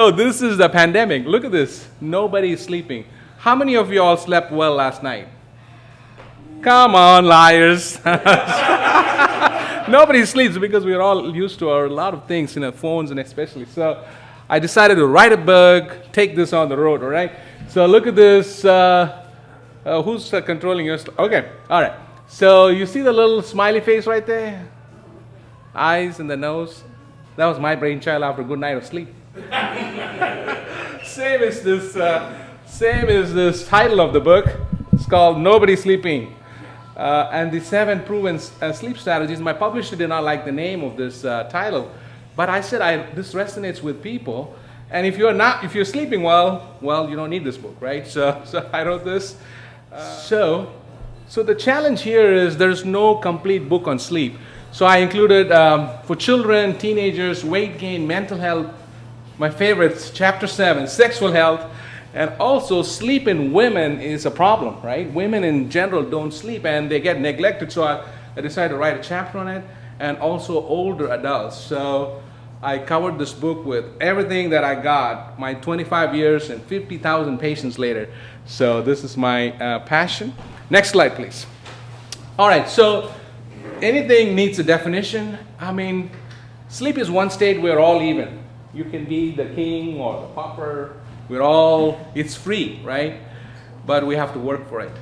Oh, this is the pandemic. Look at this. Nobody is sleeping. How many of you all slept well last night? Come on, liars. Nobody sleeps because we're all used to a lot of things, phones and especially. So I decided to write a book, take this on the road, all right? So look at this. Who's controlling your... Okay, all right. So you see the little smiley face right there? Eyes and the nose. That was my brainchild after a good night of sleep. Same as this title of the book. It's called Nobody Sleeping. And the 7 proven sleep strategies. My publisher did not like the name of this title, but I said this resonates with people. And if you're sleeping well, you don't need this book, right? So I wrote this. So the challenge here is there's no complete book on sleep. So I included for children, teenagers, weight gain, mental health. My favorites, chapter 7, sexual health. And also, sleep in women is a problem, right? Women in general don't sleep and they get neglected. So I decided to write a chapter on it. And also older adults. So I covered this book with everything that I got, my 25 years and 50,000 patients later. So this is my passion. Next slide, please. All right, so anything needs a definition. I mean, sleep is one state we're all even. You can be the king or the pauper. It's free, right? But we have to work for it.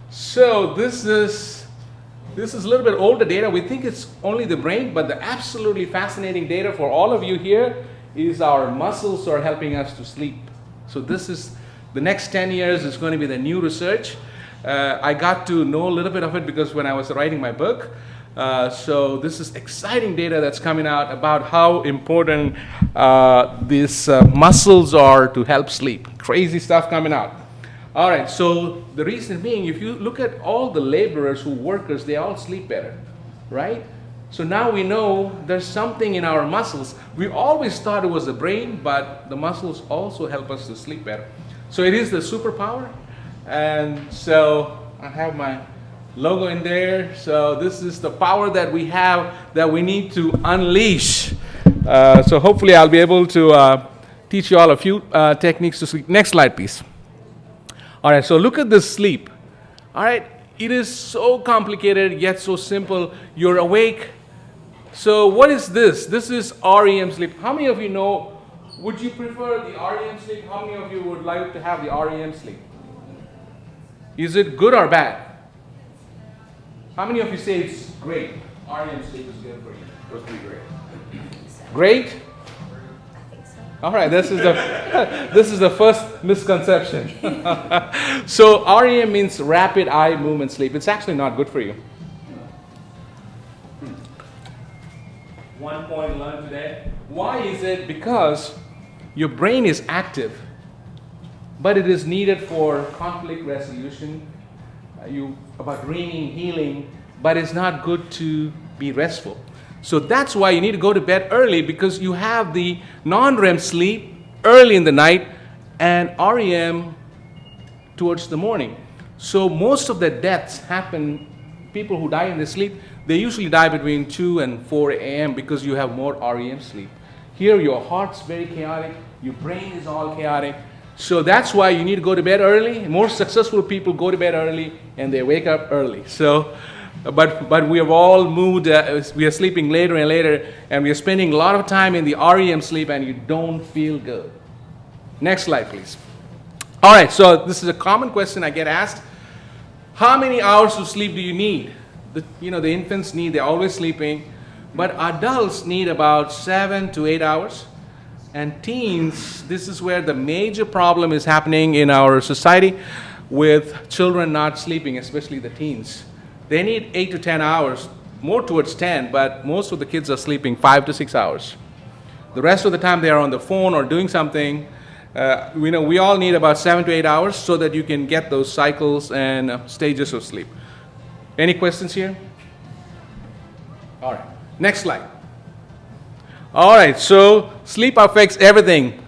So this is a little bit older data. We think it's only the brain, but the absolutely fascinating data for all of you here is our muscles are helping us to sleep. So this is, the next 10 years is going to be the new research. I got to know a little bit of it because when I was writing my book. So this is exciting data that's coming out about how important these muscles are to help sleep. Crazy stuff coming out. All right, so the reason being, if you look at all the laborers workers, they all sleep better, right? So now we know there's something in our muscles. We always thought it was the brain, but the muscles also help us to sleep better. So it is the superpower. And so I have my logo in there. So this is the power that we have that we need to unleash. So hopefully I'll be able to teach you all a few techniques to sleep. Next slide, please. All right, so look at this sleep. All right, it is so complicated yet so simple. You're awake. So what is this? This is REM sleep. How many of you know, would you prefer the REM sleep? How many of you would like to have the REM sleep? Is it good or bad? How many of you say it's great? REM sleep is good for you. Supposed to be great. Great? I think so. All right, this is the first misconception. So REM means rapid eye movement sleep. It's actually not good for you. 1 point learned today. Why is it? Because your brain is active, but it is needed for conflict resolution, about dreaming, healing, but it's not good to be restful. So that's why you need to go to bed early, because you have the non-REM sleep early in the night and REM towards the morning. So most of the deaths happen, people who die in their sleep, they usually die between 2 and 4 a.m. because you have more REM sleep. Here your heart's very chaotic, your brain is all chaotic. So that's why you need to go to bed early. More successful people go to bed early and they wake up early. So, but we have all moved, we are sleeping later and later, and we are spending a lot of time in the REM sleep and you don't feel good. Next slide, please. All right, so this is a common question I get asked. How many hours of sleep do you need? The infants they're always sleeping, but adults need about 7 to 8 hours. And teens, this is where the major problem is happening in our society with children not sleeping, especially the teens. They need 8 to 10 hours, more towards 10, but most of the kids are sleeping 5 to 6 hours. The rest of the time they are on the phone or doing something. We all need about 7 to 8 hours so that you can get those cycles and stages of sleep. Any questions here? All right, next slide. All right, so sleep affects everything.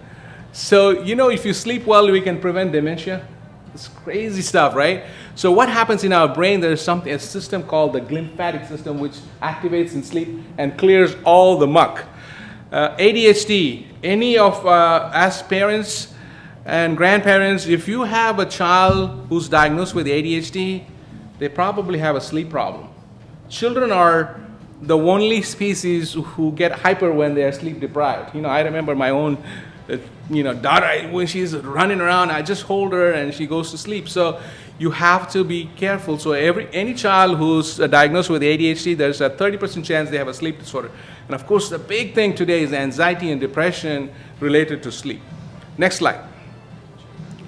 So, if you sleep well, we can prevent dementia. It's crazy stuff, right? So what happens in our brain, there's a system called the glymphatic system, which activates in sleep and clears all the muck. ADHD. Any of as parents and grandparents, if you have a child who's diagnosed with ADHD, they probably have a sleep problem. Children are the only species who get hyper when they are sleep deprived. I remember my own, daughter, when she's running around, I just hold her and she goes to sleep. So you have to be careful. So any child who's diagnosed with ADHD, there's a 30% chance they have a sleep disorder. And of course, the big thing today is anxiety and depression related to sleep. Next slide.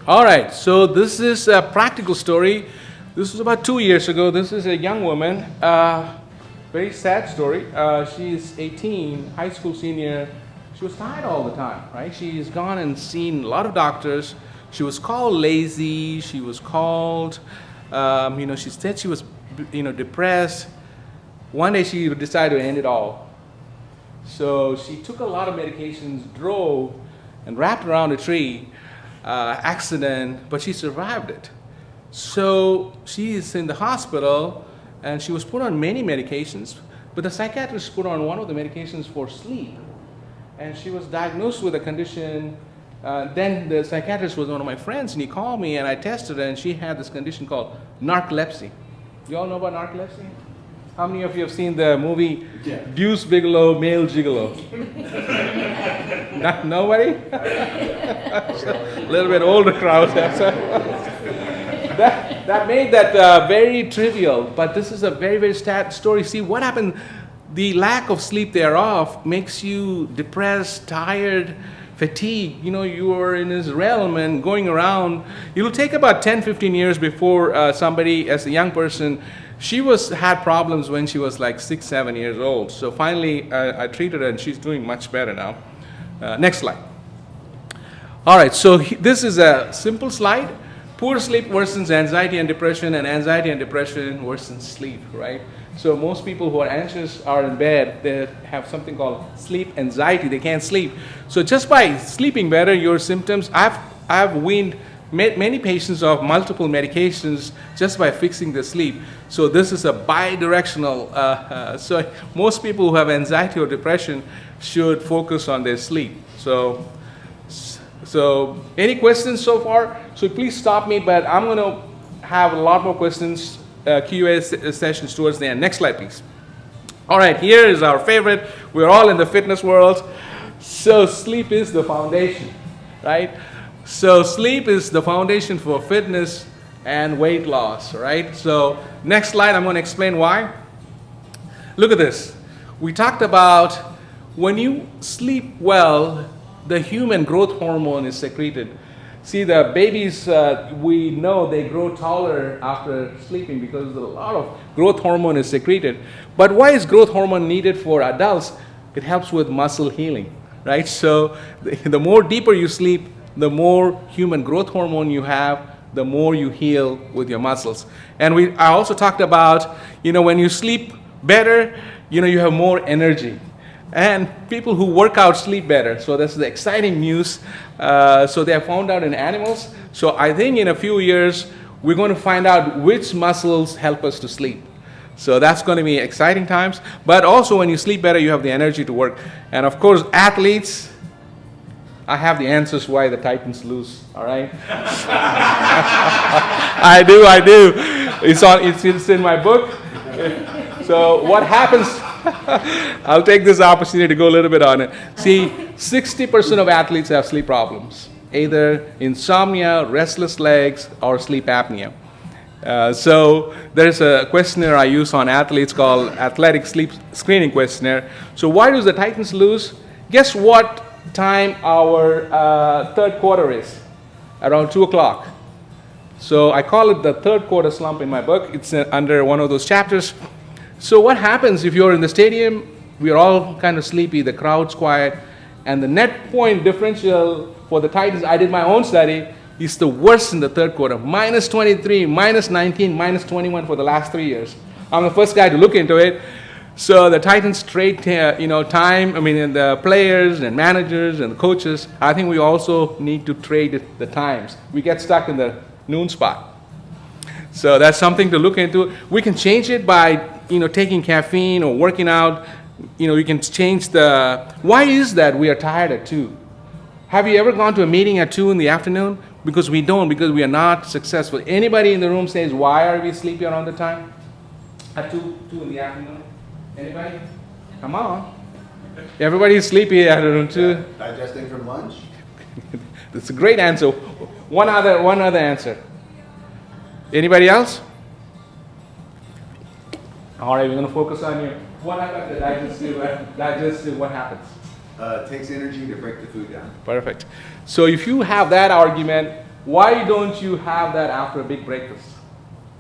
All right, so this is a practical story. This was about 2 years ago. This is a young woman. Very sad story. She's 18, high school senior. She was tired all the time, right? She's gone and seen a lot of doctors. She was called lazy. She was called, she said she was, depressed. One day she decided to end it all. So she took a lot of medications, drove, and wrapped around a tree, accident, but she survived it. So she is in the hospital, and she was put on many medications, but the psychiatrist put on one of the medications for sleep. And she was diagnosed with a condition. Then the psychiatrist was one of my friends, and he called me, and I tested her, and she had this condition called narcolepsy. You all know about narcolepsy? How many of you have seen the movie Deuce Bigelow, Male Gigolo? Nobody? A little bit older crowd. That made that very trivial, but this is a very, very sad story. See, what happened, the lack of sleep thereof makes you depressed, tired, fatigued. You are in this realm and going around. It'll take about 10, 15 years before somebody, as a young person, she had problems when she was like 6, 7 years old. So finally, I treated her, and she's doing much better now. Next slide. All right, so this is a simple slide. Poor sleep worsens anxiety and depression, and anxiety and depression worsens sleep, right? So most people who are anxious are in bed. They have something called sleep anxiety. They can't sleep. So just by sleeping better, your symptoms, I've weaned many patients of multiple medications just by fixing the sleep. So this is a bi-directional. So most people who have anxiety or depression should focus on their sleep. So any questions so far? So please stop me, but I'm going to have a lot more questions, Q&A sessions towards the end. Next slide, please. All right, here is our favorite. We're all in the fitness world. So sleep is the foundation, right? So sleep is the foundation for fitness and weight loss, right? So next slide, I'm going to explain why. Look at this. We talked about when you sleep well, the human growth hormone is secreted. See, the babies, we know they grow taller after sleeping because a lot of growth hormone is secreted. But why is growth hormone needed for adults? It helps with muscle healing, right? So the more deeper you sleep, the more human growth hormone you have, the more you heal with your muscles. And I also talked about, when you sleep better, you have more energy. And people who work out sleep better. So that's the exciting news. So they have found out in animals. So I think in a few years, we're going to find out which muscles help us to sleep. So that's going to be exciting times. But also when you sleep better, you have the energy to work. And of course, athletes, I have the answers why the Titans lose, all right? I do. It's in my book. So what happens? I'll take this opportunity to go a little bit on it. See, 60% of athletes have sleep problems, either insomnia, restless legs, or sleep apnea. So there's a questionnaire I use on athletes called Athletic Sleep Screening Questionnaire. So why do the Titans lose? Guess what time our third quarter is? Around 2 o'clock. So I call it the third quarter slump in my book. It's under one of those chapters. So what happens if you're in the stadium, we're all kind of sleepy, the crowd's quiet, and the net point differential for the Titans, I did my own study, is the worst in the third quarter. Minus 23, minus 19, minus 21 for the last 3 years. I'm the first guy to look into it. So the Titans trade time, and the players and managers and the coaches, I think we also need to trade the times. We get stuck in the noon spot. So that's something to look into. We can change it by taking caffeine or working out You can change the. Why is that we are tired at 2? Have you ever gone to a meeting at 2 in the afternoon? Because we don't, because we are not successful. Anybody in the room says, why are we sleepy around the time? At 2 in the afternoon? Anybody? Come on. Everybody is sleepy at around 2. Digesting from lunch? That's a great answer. One other answer. Anybody else? All right, we're going to focus on you. What about the digestive, what happens? It takes energy to break the food down. Perfect. So if you have that argument, why don't you have that after a big breakfast?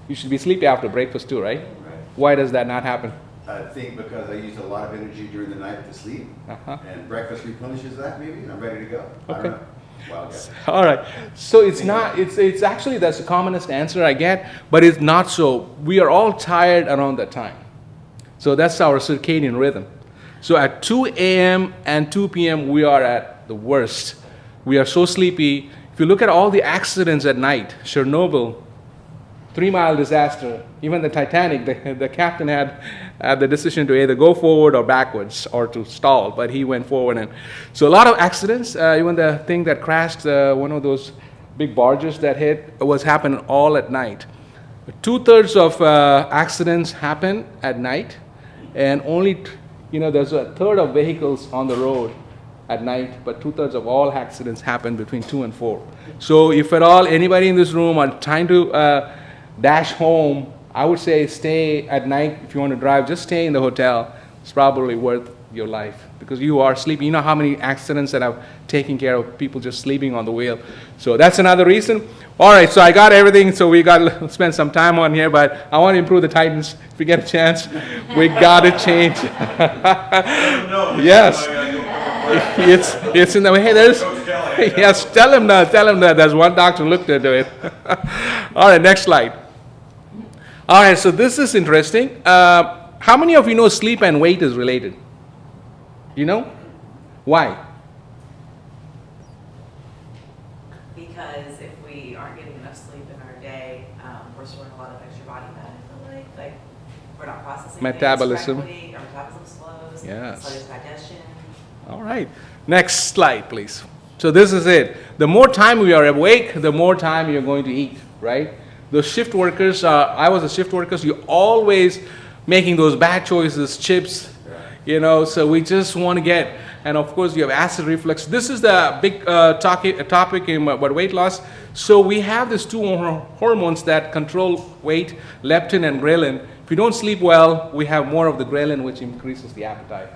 You should be sleepy after breakfast too, right? Right. Why does that not happen? I think because I used a lot of energy during the night to sleep, and breakfast replenishes that maybe, and I'm ready to go. I Okay. don't know. Wild guess. All right. So it's not. It's actually that's the commonest answer I get, but it's not so. We are all tired around that time. So that's our circadian rhythm. So at 2 a.m. and 2 p.m. we are at the worst. We are so sleepy. If you look at all the accidents at night, Chernobyl, 3 Mile disaster, even the Titanic, the captain had the decision to either go forward or backwards or to stall, but he went forward. And so a lot of accidents, even the thing that crashed, one of those big barges that hit, was happening all at night. 2/3 of accidents happen at night, and only, there's 1/3 of vehicles on the road at night, but 2/3 of all accidents happen between 2 and 4. So if at all anybody in this room are trying to dash home, I would say stay at night. If you want to drive, just stay in the hotel. It's probably worth your life because you are sleeping. You know how many accidents that I've taken care of, people just sleeping on the wheel. So that's another reason. All right, so I got everything. So we got to spend some time on here, but I want to improve the Titans. If we get a chance, we got to change. Yes. It's in the way. Hey, yes, tell him that. There's one doctor looked into it. All right, next slide. All right, so this is interesting. How many of you know sleep and weight is related? You know? Why? Because if we aren't getting enough sleep in our day, we're storing a lot of extra body fat, I feel like we're not processing Metabolism. things correctly, our metabolism slows, Yes. slows digestion. All right. Next slide, please. So this is it. The more time we are awake, the more time you're going to eat, right? The shift workers, I was a shift worker, so you're always making those bad choices, chips, so we just want to get, and of course you have acid reflux. This is the big topic in about weight loss. So we have these two hormones that control weight, leptin and ghrelin. If you don't sleep well, we have more of the ghrelin, which increases the appetite.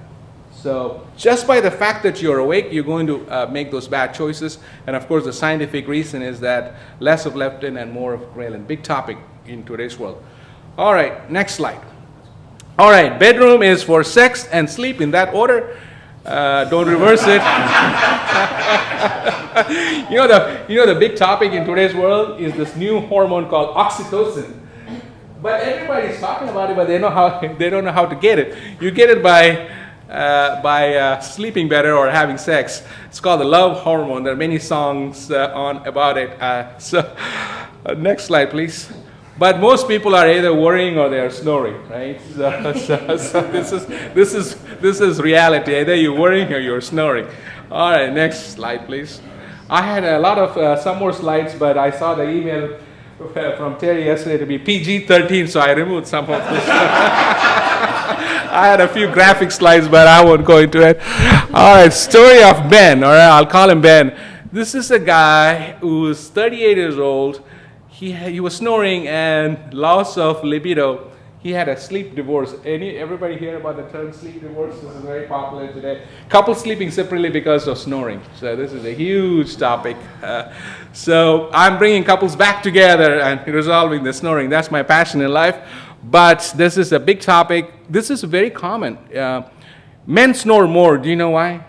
So just by the fact that you're awake, you're going to make those bad choices. And of course, the scientific reason is that less of leptin and more of ghrelin. Big topic in today's world. All right, next slide. All right, bedroom is for sex and sleep in that order. Don't reverse it. The big topic in today's world is this new hormone called oxytocin. But everybody's talking about it, but they don't know how to get it. You get it by sleeping better or having sex. It's called the love hormone. There are many songs about it. Next slide, please. But most people are either worrying or they are snoring, right? So this is reality. Either you're worrying or you're snoring. All right, next slide, please. I had a lot of some more slides, but I saw the email from Terry yesterday to be PG-13, so I removed some of this. I had a few graphic slides, but I won't go into it. All right, story of Ben. All right, I'll call him Ben. This is a guy who's 38 years old. He was snoring and loss of libido. He had a sleep divorce. Everybody hear about the term sleep divorce? This is very popular today. Couples sleeping separately because of snoring. So this is a huge topic. So I'm bringing couples back together and resolving the snoring. That's my passion in life. But this is a big topic. This is very common. Men snore more. Do you know why?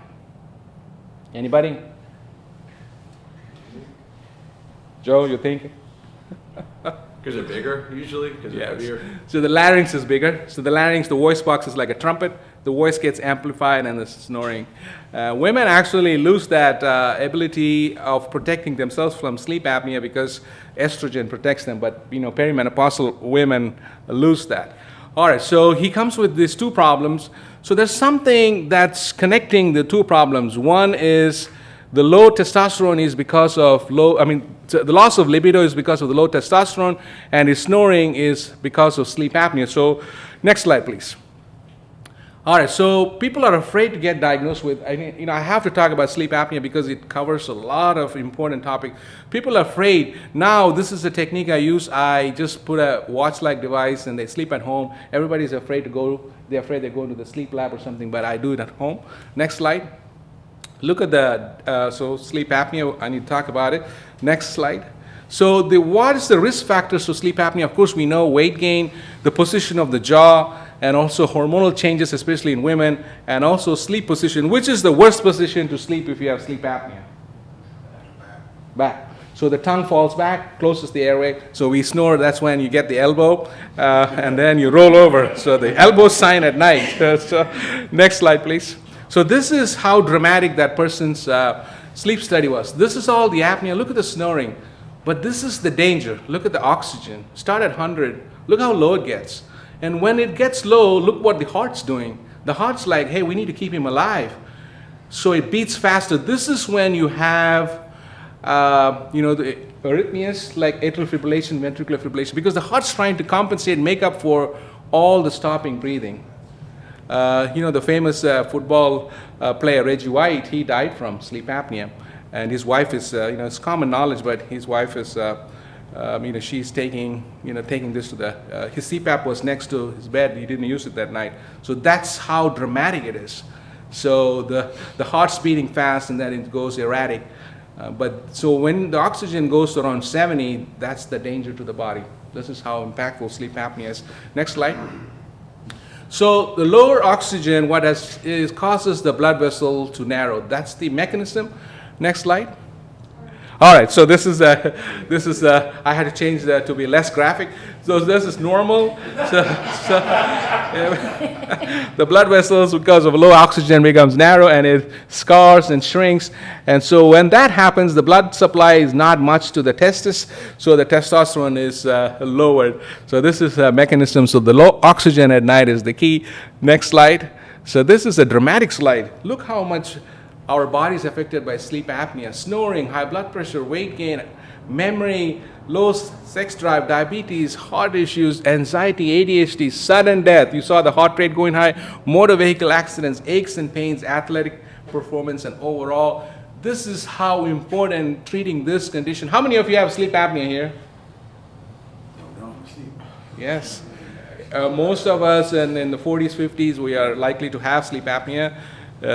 Anybody? Joe, you think? Because they're bigger, usually? Because they're heavier? So the larynx is bigger. So the larynx, the voice box is like a trumpet. The voice gets amplified and the snoring. Women actually lose that ability of protecting themselves from sleep apnea because estrogen protects them. But, perimenopausal women lose that. All right, so he comes with these two problems. So there's something that's connecting the two problems. One is the low testosterone is because of the loss of libido is because of the low testosterone, and his snoring is because of sleep apnea. So next slide, please. All right, so people are afraid to get diagnosed with, I have to talk about sleep apnea because it covers a lot of important topics. People are afraid. Now, this is a technique I use. I just put a watch-like device and they sleep at home. Everybody's afraid to go, they're afraid they go to the sleep lab or something, but I do it at home. Next slide. Look at so sleep apnea, I need to talk about it. Next slide. So what is the risk factors for sleep apnea? Of course, we know weight gain, the position of the jaw, and also hormonal changes, especially in women, and also sleep position. Which is the worst position to sleep if you have sleep apnea? Back. So the tongue falls back, closes the airway. So we snore, that's when you get the elbow, and then you roll over. So the elbow sign at night. So next slide, please. So this is how dramatic that person's sleep study was. This is all the apnea. Look at the snoring. But this is the danger. Look at the oxygen. Start at 100. Look how low it gets. And when it gets low, look what the heart's doing. The heart's like, hey, we need to keep him alive. So it beats faster. This is when you have, the arrhythmias like atrial fibrillation, ventricular fibrillation, because the heart's trying to compensate, make up for all the stopping breathing. The famous football player Reggie White, he died from sleep apnea. And his wife is, it's common knowledge, but his wife is, she's taking this to his CPAP was next to his bed. He didn't use it that night. So that's how dramatic it is. So the heart's beating fast and then it goes erratic. So when the oxygen goes to around 70, that's the danger to the body. This is how impactful sleep apnea is. Next slide. So the lower oxygen, causes the blood vessel to narrow. That's the mechanism. Next slide. All right, so this is I had to change that to be less graphic. So this is normal. The blood vessels, because of low oxygen, becomes narrow and it scars and shrinks. And so when that happens, the blood supply is not much to the testis, so the testosterone is lowered. So this is a mechanism. So the low oxygen at night is the key. Next slide. So this is a dramatic slide. Look how much our body is affected by sleep apnea, snoring, high blood pressure, weight gain, memory, low sex drive, diabetes, heart issues, anxiety, ADHD, sudden death. You saw the heart rate going high, motor vehicle accidents, aches and pains, athletic performance, and overall. This is how important treating this condition. How many of you have sleep apnea here? No, sleep. Yes. Most of us in the 40s, 50s, we are likely to have sleep apnea.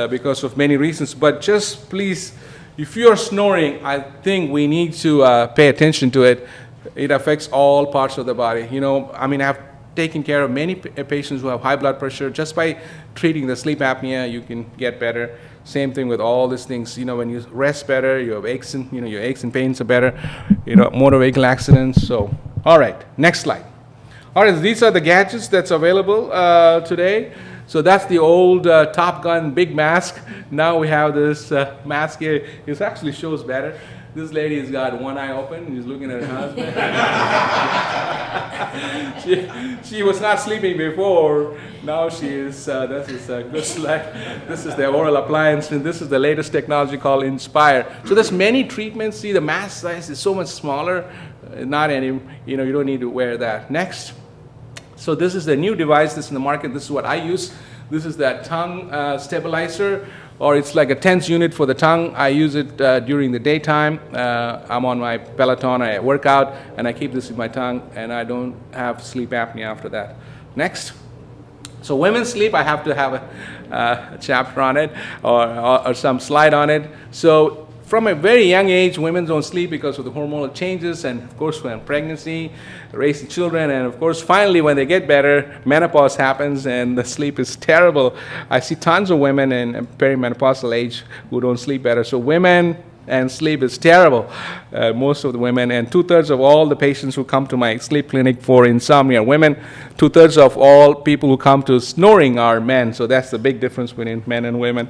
Because of many reasons, but just please, if you're snoring, I think we need to pay attention to it. It affects all parts of the body. I've taken care of many patients who have high blood pressure. Just by treating the sleep apnea, you can get better. Same thing with all these things. When you rest better, you have aches and your aches and pains are better. Motor vehicle accidents. So, all right, next slide. All right, these are the gadgets that's available today. So that's the old Top Gun big mask. Now we have this mask here. It actually shows better. This lady has got one eye open. She's looking at her husband. she was not sleeping before. Now she is. This is a good slide. This is the oral appliance, and this is the latest technology called Inspire. So there's many treatments. See, the mask size is so much smaller. Not any. You don't need to wear that. Next. So this is the new device that's in the market. This is what I use. This is that tongue stabilizer, or it's like a tense unit for the tongue. I use it during the daytime. I'm on my Peloton, I work out, and I keep this in my tongue, and I don't have sleep apnea after that. Next. So women's sleep, I have to have a chapter on it, or some slide on it. So from a very young age, women don't sleep because of the hormonal changes, and of course when pregnancy, raising children, and of course finally when they get better, menopause happens and the sleep is terrible. I see tons of women in perimenopausal age who don't sleep better. So women and sleep is terrible. Most of the women, and 2/3 of all the patients who come to my sleep clinic for insomnia are women. 2/3 of all people who come to snoring are men. So that's the big difference between men and women.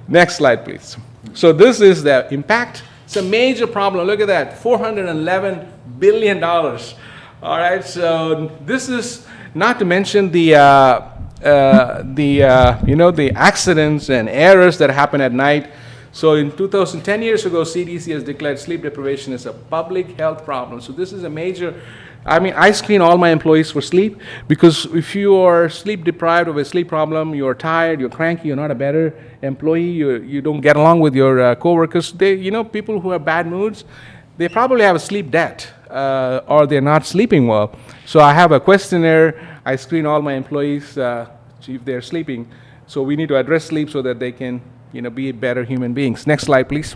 Next slide, please. So this is the impact. It's a major problem. Look at that, $411 billion. All right, so this is Not to mention the accidents and errors that happen at night. So in 2010 years ago, CDC has declared sleep deprivation as a public health problem. So this is a major. I screen all my employees for sleep, because if you are sleep deprived of a sleep problem, you're tired, you're cranky, you're not a better employee, you don't get along with your coworkers. People who have bad moods, they probably have a sleep debt, or they're not sleeping well. So I have a questionnaire. I screen all my employees if they're sleeping. So we need to address sleep so that they can, be better human beings. Next slide, please.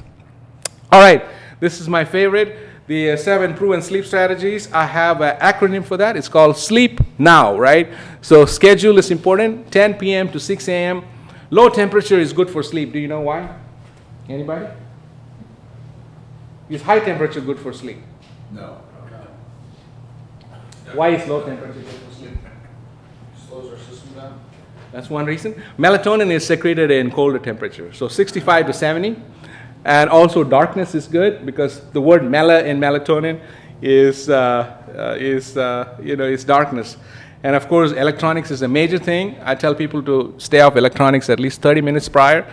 All right, this is my favorite. The 7 proven sleep strategies. I have an acronym for that. It's called Sleep Now, right? So schedule is important, 10 p.m. to 6 a.m. Low temperature is good for sleep. Do you know why? Anybody? Is high temperature good for sleep? No. Why is low temperature good for sleep? Slows our system down. That's one reason. Melatonin is secreted in colder temperature, so 65 to 70. And also darkness is good, because the word mela in melatonin is darkness. And of course, electronics is a major thing. I tell people to stay off electronics at least 30 minutes prior.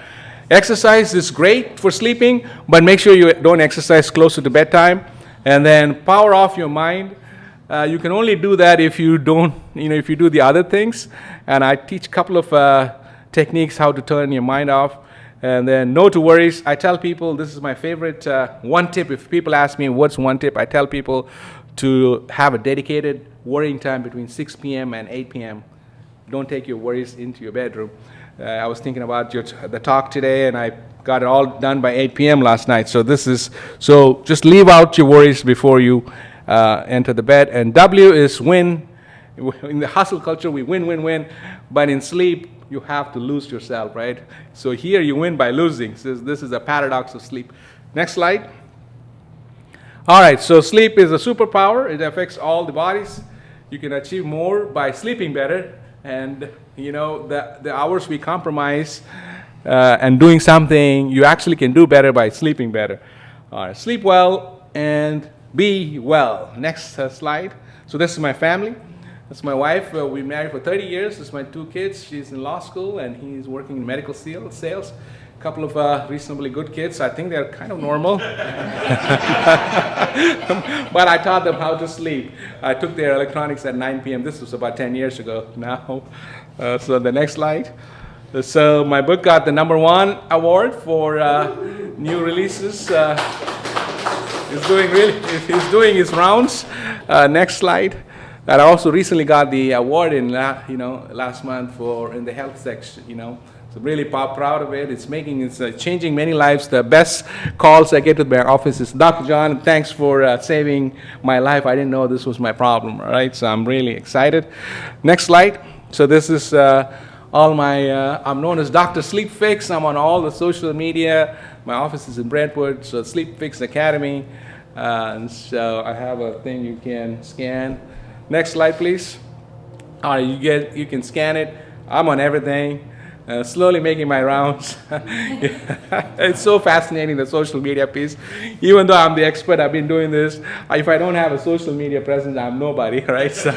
Exercise is great for sleeping, but make sure you don't exercise closer to bedtime. And then power off your mind. You can only do that if you don't, if you do the other things. And I teach a couple of techniques how to turn your mind off. And then no to worries. I tell people, this is my favorite one tip. If people ask me what's one tip, I tell people to have a dedicated worrying time between 6 p.m. and 8 p.m. Don't take your worries into your bedroom. I was thinking about the talk today, and I got it all done by 8 p.m. last night. So just leave out your worries before you enter the bed. And W is win. In the hustle culture, we win, win, win. But in sleep, you have to lose yourself, right? So here you win by losing. So this is a paradox of sleep. Next slide. All right, so sleep is a superpower. It affects all the bodies. You can achieve more by sleeping better. And, the hours we compromise and doing something, you actually can do better by sleeping better. All right, sleep well and be well. Next slide. So this is my family. That's my wife. We married for 30 years. This is my 2 kids. She's in law school, and he's working in medical sales. A couple of reasonably good kids. I think they're kind of normal. But I taught them how to sleep. I took their electronics at 9 p.m. This was about 10 years ago now. So the next slide. So my book got the #1 award for new releases. He's doing his rounds. Next slide. And I also recently got the award in last month in the health section. So really proud of it. It's changing many lives. The best calls I get to my office is, Dr. John, thanks for saving my life. I didn't know this was my problem. All right, so I'm really excited. Next slide. So this is all my. I'm known as Dr. Sleep Fix. I'm on all the social media. My office is in Brentwood, so Sleep Fix Academy. And so I have a thing you can scan. Next slide, please. All right, you can scan it. I'm on everything. Slowly making my rounds. It's so fascinating, the social media piece. Even though I'm the expert, I've been doing this. If I don't have a social media presence, I'm nobody, right? So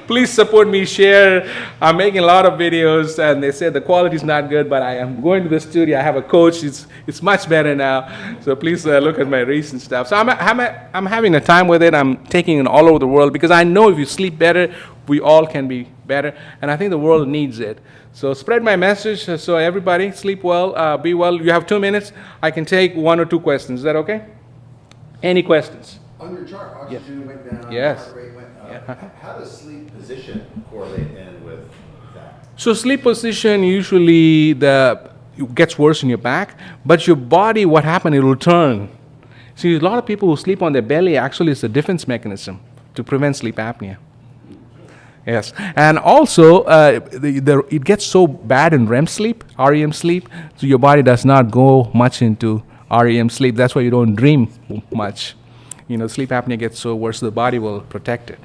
please support me, share. I'm making a lot of videos, and they say the quality is not good, but I am going to the studio. I have a coach. It's much better now. So please look at my recent stuff. So I'm having a time with it. I'm taking it all over the world, because I know if you sleep better, we all can be better, and I think the world needs it. So spread my message. So everybody, sleep well, be well. You have 2 minutes. I can take 1 or 2 questions. Is that okay? Any questions? On your chart, oxygen went down, Yes. heart rate went up. How does sleep position correlate in with that? So sleep position usually it gets worse in your back, but your body, what happened? It will turn. See, a lot of people who sleep on their belly actually is a defense mechanism to prevent sleep apnea. Yes, and also it gets so bad in REM sleep, REM sleep, so your body does not go much into REM sleep. That's why you don't dream much. Sleep apnea gets so worse, the body will protect it.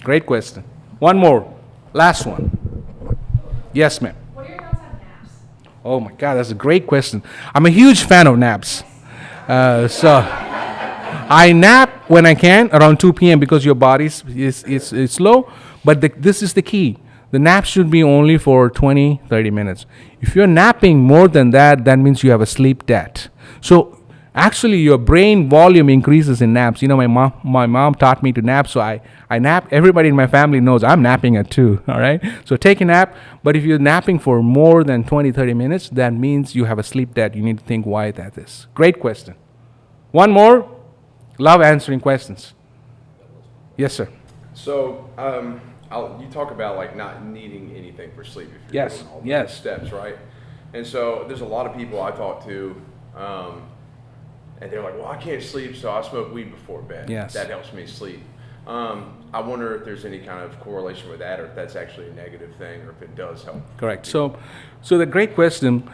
Great question. One more, last one. Yes, ma'am. What are your thoughts on naps? Oh my God, that's a great question. I'm a huge fan of naps. So I nap when I can, around 2 p.m. because your body is slow. But this is the key. The nap should be only for 20, 30 minutes. If you're napping more than that, that means you have a sleep debt. So actually, your brain volume increases in naps. You know, my mom taught me to nap, so I nap. Everybody in my family knows I'm napping at 2, all right? So take a nap, but if you're napping for more than 20, 30 minutes, that means you have a sleep debt. You need to think why that is. Great question. One more. Love answering questions. Yes, sir. So, you talk about like not needing anything for sleep if you're Yes, doing all the yes. steps, right? And so there's a lot of people I talk to, and they're like, well, I can't sleep, so I smoke weed before bed. Yes. That helps me sleep. I wonder if there's any kind of correlation with that, or if that's actually a negative thing, or if it does help. Correct. So the great question.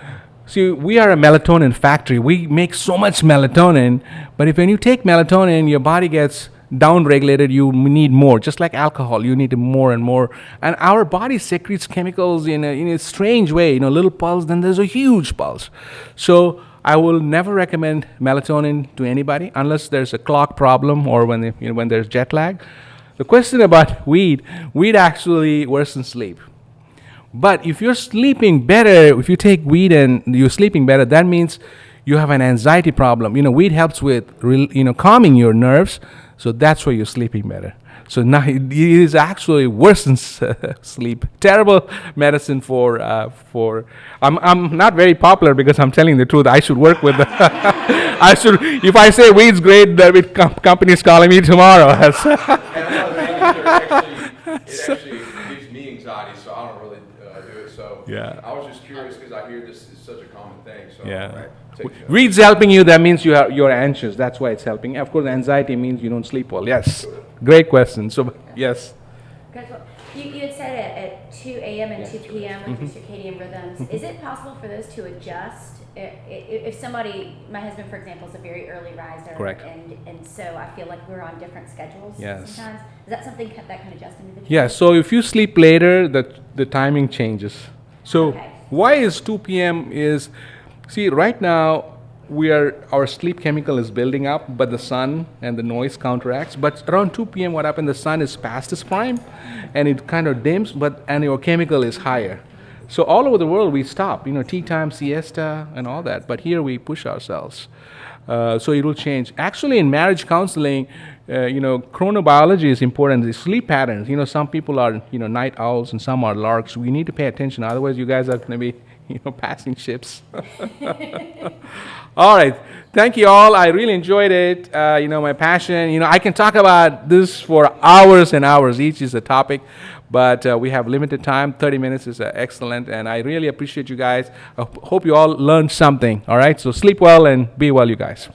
See, we are a melatonin factory. We make so much melatonin, but when you take melatonin, your body gets down-regulated. You need more, just like alcohol. You need more and more. And our body secretes chemicals in a strange way. Little pulse, then there's a huge pulse. So I will never recommend melatonin to anybody unless there's a clock problem or when there's jet lag. The question about weed actually worsens sleep. But if you're sleeping better, if you take weed and you're sleeping better, that means you have an anxiety problem. Weed helps with calming your nerves, so that's why you're sleeping better. So now it is actually worsens sleep. Terrible medicine for. I'm not very popular because I'm telling the truth. I should work with. I should. If I say weed's great, there will be companies calling me tomorrow. And it actually gives me anxiety, so I don't really do it. So Yeah. I was just curious because I hear this is such a common thing. So Yeah. take note. Weed's helping you. That means you're anxious. That's why it's helping. Of course, anxiety means you don't sleep well. Yes. Great question. So yes. Guys, well, you had said at 2 a.m. and 2 p.m. with your circadian rhythms. Is it possible for those to adjust? If somebody, my husband, for example, is a very early riser. Correct. And so I feel like we're on different schedules Yes. sometimes. Is that something that can adjust individually? Yeah. So if you sleep later, the timing changes. So Okay. why is 2 p.m. is, see, right now our sleep chemical is building up, but the sun and the noise counteracts. But around 2 p.m. what happens? The sun is past its prime, and it kind of dims, and your chemical is higher. So all over the world we stop, tea time, siesta, and all that. But here we push ourselves. So it will change. Actually, in marriage counseling, chronobiology is important. The sleep patterns. Some people are night owls and some are larks. We need to pay attention. Otherwise, you guys are going to be passing ships. All right. Thank you all. I really enjoyed it. My passion. I can talk about this for hours and hours. Each is a topic, but we have limited time. 30 minutes is excellent, and I really appreciate you guys. I hope you all learned something. All right. So sleep well and be well, you guys.